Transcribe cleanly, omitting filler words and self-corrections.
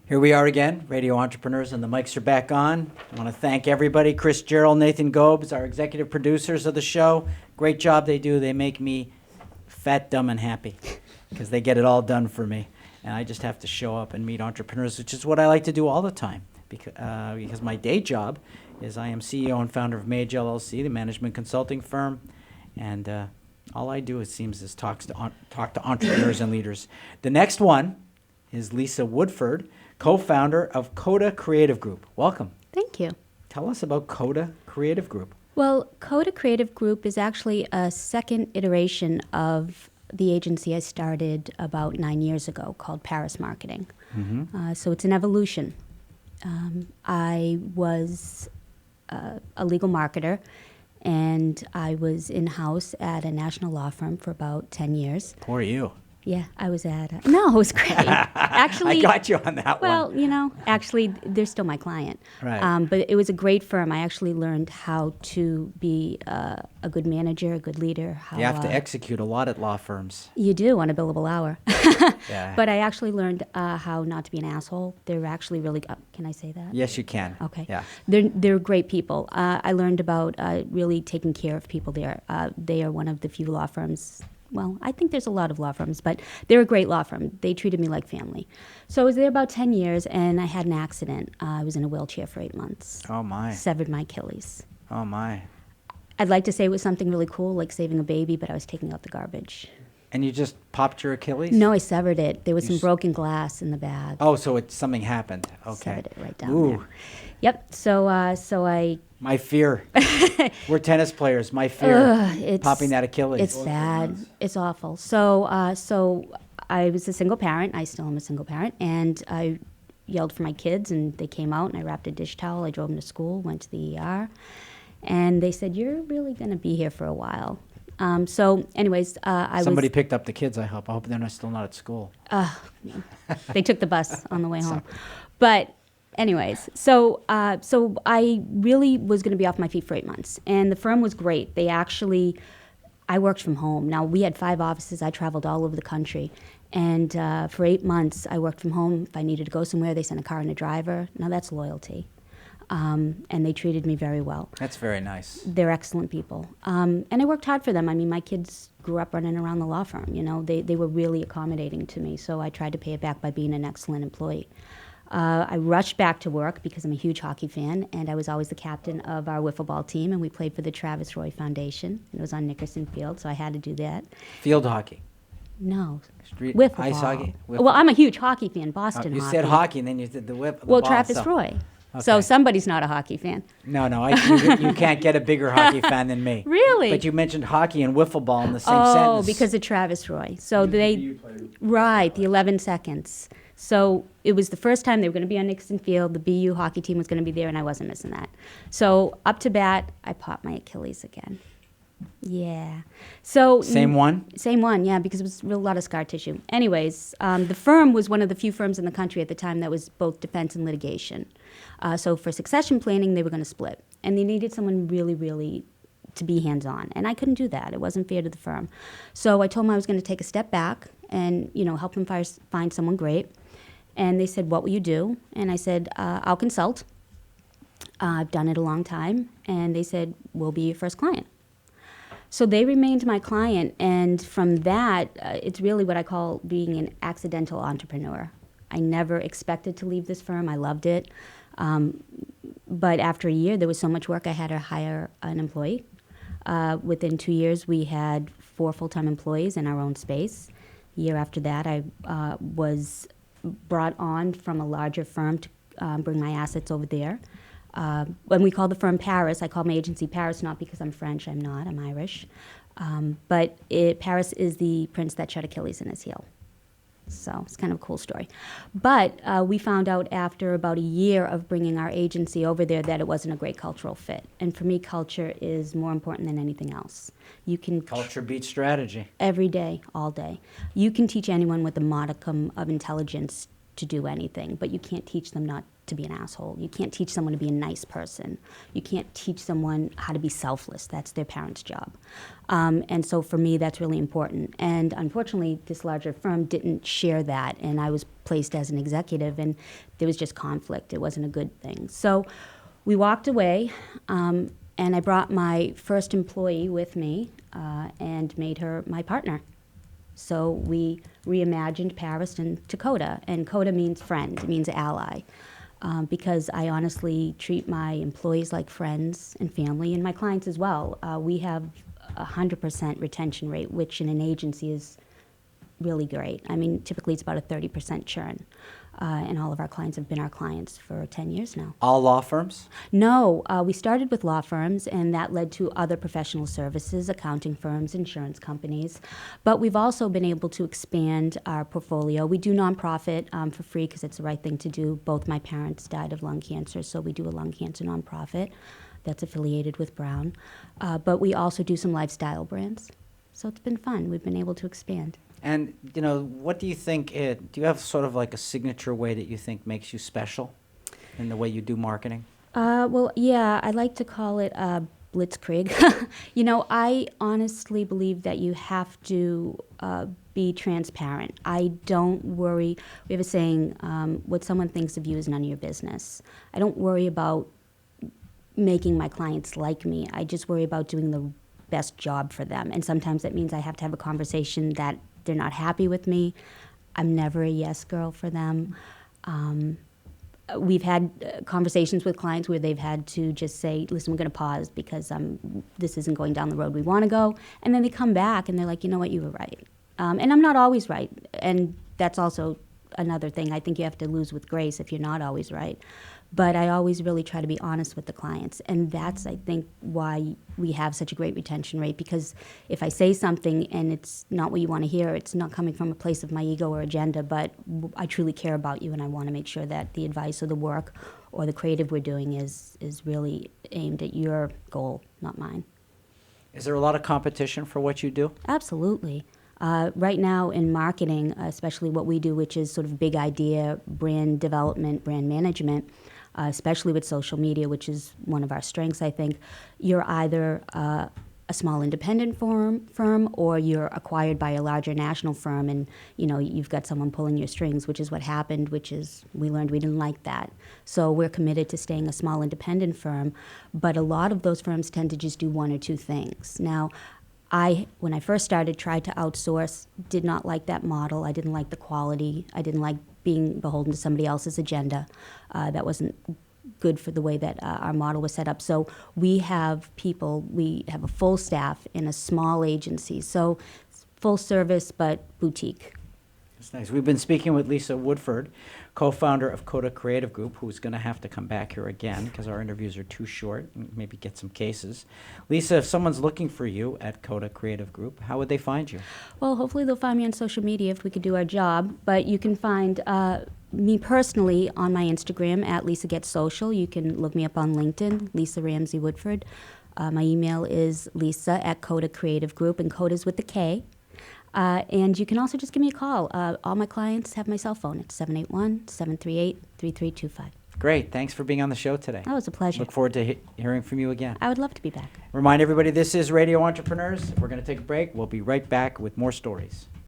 Here we are again, Radio Entrepreneurs, and the mics are back on. I want to thank everybody, Chris Gerald, Nathan Gobes, our executive producers of the show. Great job they do. They make me fat, dumb, and happy because they get it all done for me. And I just have to show up and meet entrepreneurs, which is what I like to do all the time because my day job is I am CEO and founder of MAGE LLC, the management consulting firm, and all I do, it seems, is talk to entrepreneurs and leaders. The next one is Lisa Woodford, co-founder of Koda Creative Group. Welcome. Thank you. Tell us about Koda Creative Group. Well, Koda Creative Group is actually a second iteration of the agency I started about 9 years ago called Paris Marketing. Mm-hmm. So it's an evolution. I was a legal marketer, and I was in-house at a national law firm for about 10 years. Who are you? Yeah, I was at no, it was great. Actually, I got you on that well, one. you know, actually, they're still my client. Right. But it was a great firm. I actually learned how to be a good manager, a good leader. How, You have to execute a lot at law firms. You do on a billable hour. Yeah. But I actually learned how not to be an asshole. They're actually really. Can I say that? Yes, you can. Okay. Yeah. They're great people. I learned about really taking care of people there. They are one of the few law firms. Well, I think there's a lot of law firms, but they're a great law firm. They treated me like family. So I was there about 10 years, and I had an accident. I was in a wheelchair for 8 months. Oh, my. Severed my Achilles. Oh, my. I'd like to say it was something really cool, like saving a baby, but I was taking out the garbage. And you just popped your Achilles? No, I severed it. There was some broken glass in the bag. Oh, so something happened. Okay. Severed it right down Ooh. there. Yep. So I. My fear. We're tennis players. My fear. Popping that Achilles. It's bad. It's awful. So I was a single parent. I still am a single parent, and I yelled for my kids, and they came out, and I wrapped a dish towel. I drove them to school, went to the ER, and they said, "You're really going to be here for a while." So, anyways, Somebody picked up the kids. I hope they're still not at school. They took the bus on the way home, but. Anyways, so I really was going to be off my feet for 8 months, and the firm was great. I worked from home. Now, we had 5 offices. I traveled all over the country, and for 8 months, I worked from home. If I needed to go somewhere, they sent a car and a driver. Now, that's loyalty, and they treated me very well. That's very nice. They're excellent people, and I worked hard for them. I mean, my kids grew up running around the law firm. You know, they were really accommodating to me, so I tried to pay it back by being an excellent employee. I rushed back to work because I'm a huge hockey fan, and I was always the captain of our wiffle ball team, and we played for the Travis Roy Foundation, and it was on Nickerson Field, so I had to do that. Field hockey. No, Street wiffle ice ball. hockey. Well, I'm a huge hockey fan, Boston You hockey. said hockey, and then you did the whip. The Well, ball, Travis so. Roy. So Okay. somebody's not a hockey fan. No, you can't get a bigger hockey fan than me. Really? But you mentioned hockey and wiffle ball in the same Oh, sentence. because of Travis Roy. So right, the 11 seconds. So it was the first time they were going to be on Nixon Field. The BU hockey team was going to be there, and I wasn't missing that. So up to bat, I popped my Achilles again. Yeah. So Same one? Same one, yeah, because it was a lot of scar tissue. Anyways, the firm was one of the few firms in the country at the time that was both defense and litigation. So for succession planning, they were going to split, and they needed someone really, really to be hands-on, and I couldn't do that. It wasn't fair to the firm. So I told them I was going to take a step back and help them find someone great. And they said, "What will you do?" And I said, "I'll consult. I've done it a long time." And they said, "We'll be your first client." So they remained my client, and from that, it's really what I call being an accidental entrepreneur. I never expected to leave this firm. I loved it. But after a year, there was so much work, I had to hire an employee. Within 2 years, we had 4 full-time employees in our own space. Year after that, I was brought on from a larger firm to bring my assets over there. When we call the firm Paris, I call my agency Paris, not because I'm French, I'm not, I'm Irish. But Paris is the prince that shut Achilles in his heel. So it's kind of a cool story. But we found out after about a year of bringing our agency over there that it wasn't a great cultural fit. And for me, culture is more important than anything else. You can Culture beats strategy. every day, all day. You can teach anyone with a modicum of intelligence to do anything, but you can't teach them not to be an asshole. You can't teach someone to be a nice person. You can't teach someone how to be selfless. That's their parents' job. And so for me, that's really important. And unfortunately, this larger firm didn't share that, and I was placed as an executive, and there was just conflict. It wasn't a good thing. So we walked away, and I brought my first employee with me and made her my partner. So we reimagined Paris to Koda, and Koda means friend, it means ally, because I honestly treat my employees like friends and family, and my clients as well. We have 100% retention rate, which in an agency is really great. I mean, typically it's about a 30% churn, and all of our clients have been our clients for 10 years now. All law firms? No, we started with law firms, and that led to other professional services, accounting firms, insurance companies. But we've also been able to expand our portfolio. We do nonprofit for free because it's the right thing to do. Both my parents died of lung cancer, so we do a lung cancer nonprofit that's affiliated with Brown. But we also do some lifestyle brands. So it's been fun. We've been able to expand. And, you know, what do you think, do you have sort of like a signature way that you think makes you special in the way you do marketing? Well, yeah, I like to call it blitzkrieg. You know, I honestly believe that you have to be transparent. I don't worry. We have a saying, what someone thinks of you is none of your business. I don't worry about making my clients like me. I just worry about doing the best job for them. And sometimes that means I have to have a conversation that they're not happy with me. I'm never a yes girl for them. We've had conversations with clients where they've had to just say, listen, we're going to pause because this isn't going down the road we want to go. And then they come back and they're like, you know what, you were right. And I'm not always right. And that's also another thing. I think you have to lose with grace if you're not always right. But I always really try to be honest with the clients. And that's, I think, why we have such a great retention rate. Because if I say something and it's not what you want to hear, it's not coming from a place of my ego or agenda, but I truly care about you and I want to make sure that the advice or the work or the creative we're doing is really aimed at your goal, not mine. Is there a lot of competition for what you do? Absolutely. Right now in marketing, especially what we do, which is sort of big idea, brand development, brand management, especially with social media, which is one of our strengths, I think, you're either a small independent firm or you're acquired by a larger national firm and, you know, you've got someone pulling your strings, which is what happened, which is we learned we didn't like that. So we're committed to staying a small independent firm, but a lot of those firms tend to just do one or two things. Now, when I first started, tried to outsource, did not like that model. I didn't like the quality. I didn't like being beholden to somebody else's agenda. That wasn't good for the way that our model was set up. So we have a full staff in a small agency. So full service, but boutique. That's nice. We've been speaking with Lisa Woodford, co-founder of Koda Creative Group, who's going to have to come back here again because our interviews are too short, and maybe get some cases. Lisa, if someone's looking for you at Koda Creative Group, how would they find you? Well, hopefully they'll find me on social media if we could do our job, but you can find me personally on my Instagram at Lisa Gets Social. You can look me up on LinkedIn, Lisa Ramsey Woodford. My email is lisa@Koda Creative Group, and Koda's with the K. And you can also just give me a call. All my clients have my cell phone. It's 781-738-3325. Great. Thanks for being on the show today. That was a pleasure. Look forward to hearing from you again. I would love to be back. Remind everybody, this is Radio Entrepreneurs. We're going to take a break. We'll be right back with more stories.